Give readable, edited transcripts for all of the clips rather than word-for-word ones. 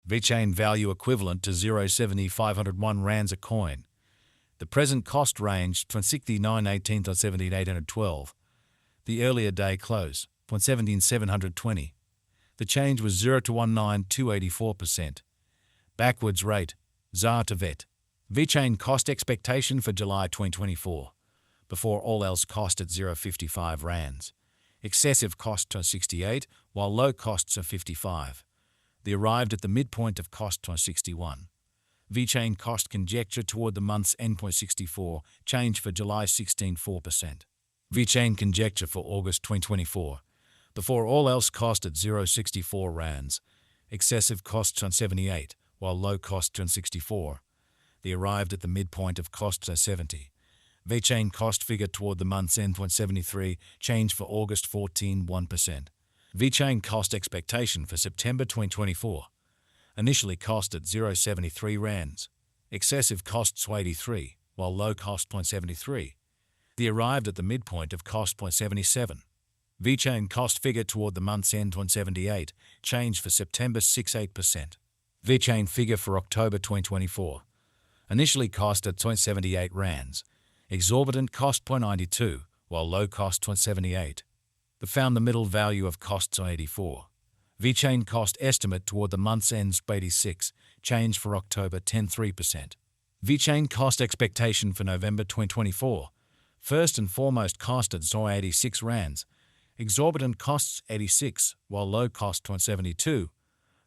Vechain value equivalent to 0.7501 rands a coin. The present cost ranged from 69.18 to 17.812. The earlier day close, 17.720. The change was 0 to 19.284%. Backwards rate, ZAR to VET. Vechain cost expectation for July 2024. Before all else cost at 0.55 rands. Excessive cost to 68, while low costs are 55. They arrived at the midpoint of cost to 61. Vechain cost conjecture toward the month's end 64, change for July 16.4%. Vechain conjecture for August 2024. Before all else cost at 0.64 rands. Excessive costs on 78, while low costs on 64. They arrived at the midpoint of costs at 70. Vechain cost figure toward the month's end 73, change for August 14.1%. Vechain cost expectation for September 2024. Initially cost at 0.73 rands. Excessive costs 83, while low cost 0.73. They arrived at the midpoint of cost 0.77. Vechain cost figure toward the month's end 0.78, change for September 6.8%. Vechain figure for October 2024. Initially cost at 0.78 rands. Exorbitant cost 0.92, while low cost 0.78. They found the middle value of costs on 84. Vechain cost estimate toward the month's ends 86, change for October 10.3%. Vechain cost expectation for November 2024. First and foremost cost at 86 rands. Exorbitant costs 86, while low cost 0.72.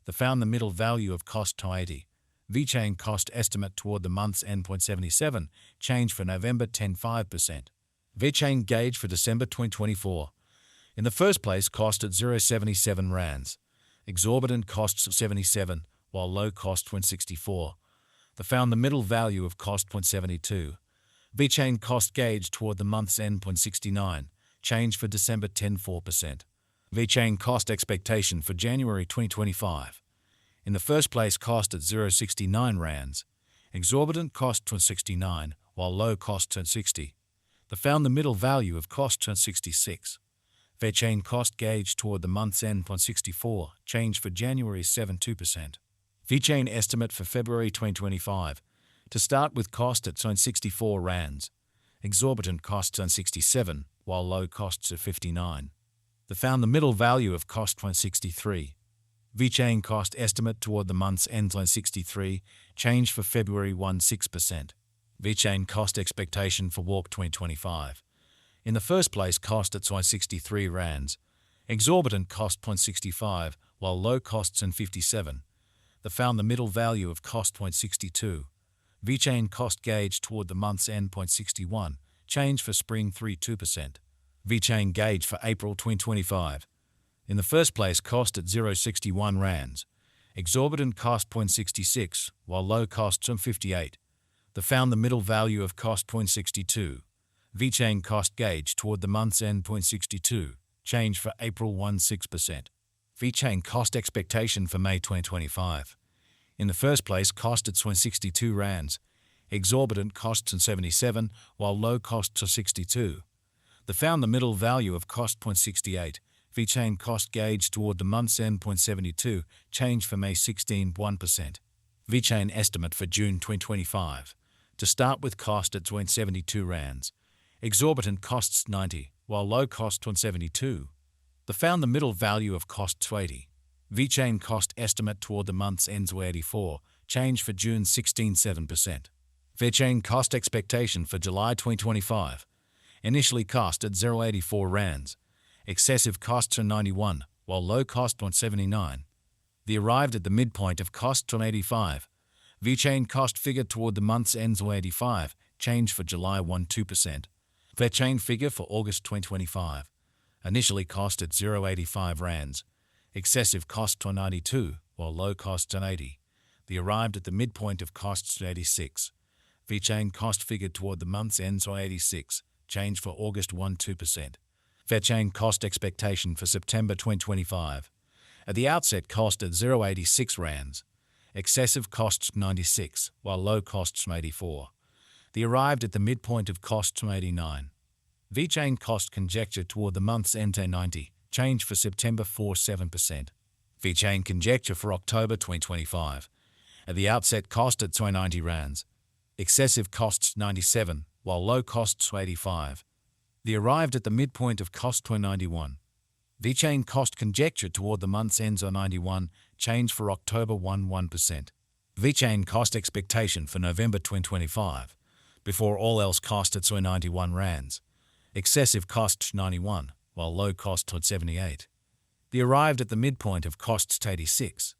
They found the middle value of cost 80. Vechain cost estimate toward the month's end 0.77, change for November 10.5%. Vechain gauge for December 2024. In the first place, cost at 0.77 rands. Exorbitant costs of 77, while low cost 0.64. They found the middle value of cost 0.72. Vechain cost gauge toward the month's end 0.69, change for December 10.4%. Vechain cost expectation for January 2025. In the first place, cost at 0.69 rands. Exorbitant cost 0.69, while low cost 0.60. They found the middle value of cost 0.66. Vechain cost gauge toward the month's end 0.64, change for January 7.2%. Vechain estimate for February 2025. To start with cost at 0.64 rands. Exorbitant costs on 67, while low costs are 59. They found the middle value of cost 0.63. Vechain cost estimate toward the month's end 0.63, change for February 1.6%. Vechain cost expectation for Walk 2025. In the first place, cost at 0.63 rands. Exorbitant cost 0.65, while low costs and 57. They found the middle value of cost 0.62. Vechain cost gauge toward the month's end 0.61, change for spring 3.2%. Vechain gauge for April 2025. In the first place, cost at 0.61 rands. Exorbitant cost 0.66, while low costs are 58. They found the middle value of cost 0.62. Vechain cost gauge toward the month's end 0.62, change for April 1.6%. Vechain cost expectation for May 2025. In the first place, cost at 0.62 rands. Exorbitant costs at 77, while low costs are 62. They found the middle value of cost 0.68. Vechain cost gauge toward the month's end 0.72, change for May 16.1%. Vechain estimate for June 2025. To start with, cost at 0.72 rands. Exorbitant costs 90, while low cost 0.72. They found the middle value of cost 80. Vechain cost estimate toward the month's ends 84, change for June 16.7%. Vechain cost expectation for July 2025. Initially cost at 0.84 rands. Excessive costs are 91, while low cost 0.79. They arrived at the midpoint of cost 85. Vechain cost figure toward the month's ends 85, change for July 1.2%. Vechain figure for August 2025. Initially cost at 0.85 rands. Excessive cost 92, while low cost 80. They arrived at the midpoint of costs 86. Vechain cost figure toward the month's ends 86, change for August 1.2%. Vechain cost expectation for September 2025. At the outset, cost at 0.86 rands. Excessive costs 96, while low costs 84. They arrived at the midpoint of costs 89. Vechain cost conjecture toward the month's end 90, change for September 4.7%. Vechain conjecture for October 2025. At the outset cost at 90 rands. Excessive costs 97, while low costs 85. The arrived at the midpoint of cost 91. Vechain cost conjecture toward the month's ends 91, change for October 1%. Vechain cost expectation for November 2025. Before all else cost at 91 rands. Excessive costs 91, while low cost 78. The arrived at the midpoint of costs 86.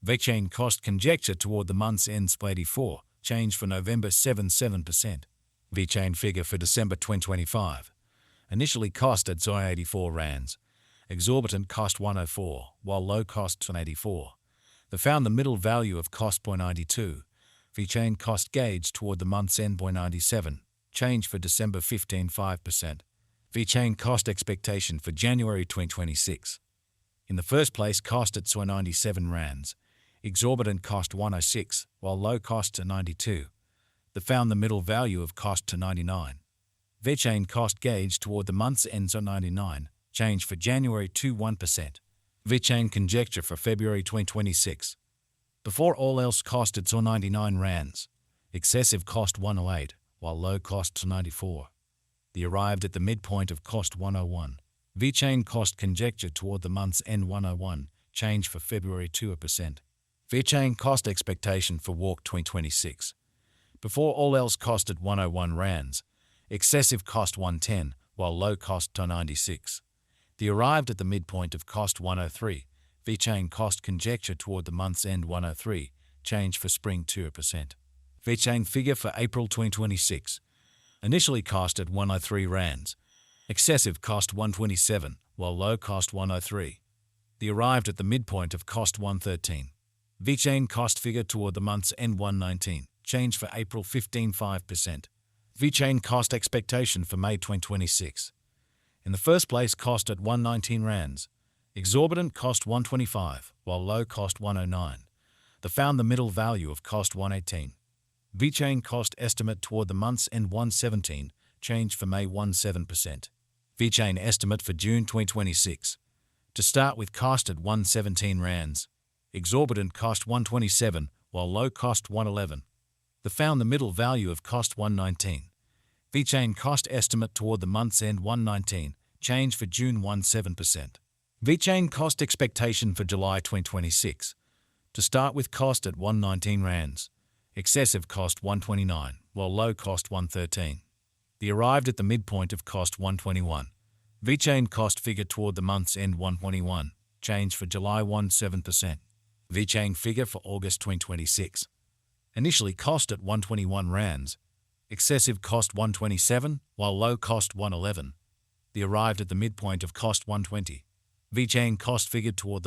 Vechain cost conjecture toward the month's ends 84, change for November 7%. Vechain figure for December 2025. Initially cost at 84 rands. Exorbitant cost 104, while low cost 84. They found the middle value of cost 92. Vechain cost gauge toward the month's end 97, change for December 15.5%. Vechain cost expectation for January 2026. In the first place cost at 97 rands. Exorbitant cost 106, while low cost 92. They found the middle value of cost 99. Vechain cost gauge toward the month's ends 99, change for January 1%. Vechain conjecture for February 2026. Before all else cost at 99 rands. Excessive cost 108, while low cost 94. The arrived at the midpoint of cost 101. Vechain cost conjecture toward the month's end 101, change for February 2%. Vechain cost expectation for walk 2026. Before all else cost at 101 rands. Excessive cost 110, while low cost 96. The arrived at the midpoint of cost 103. Vechain cost conjecture toward the month's end 103, change for spring 2%. Vechain figure for April 2026. Initially cost at 103 rands. Excessive cost 127, while low cost 103. The arrived at the midpoint of cost 113. Vechain cost figure toward the month's end 119, change for April 15.5%. Vechain cost expectation for May 2026. In the first place cost at 119 rands. Exorbitant cost 125, while low cost 109. They found the middle value of cost 118. Vechain cost estimate toward the month's end 117, change for May 17%. Vechain estimate for June 2026. To start with cost at 117 rands. Exorbitant cost 127, while low cost 111. They found the middle value of cost 119. Vechain cost estimate toward the month's end 119, change for June 17%. Vechain cost expectation for July 2026. To start with cost at 119 rands. Excessive cost 129, while low cost 113. The arrived at the midpoint of cost 121. Vechain cost figure toward the month's end 121, change for July 17%. Vechain figure for August 2026. Initially cost at 121 rands. Excessive cost 127, while low cost 111. The arrived at the midpoint of cost 120. Vechain cost figured toward the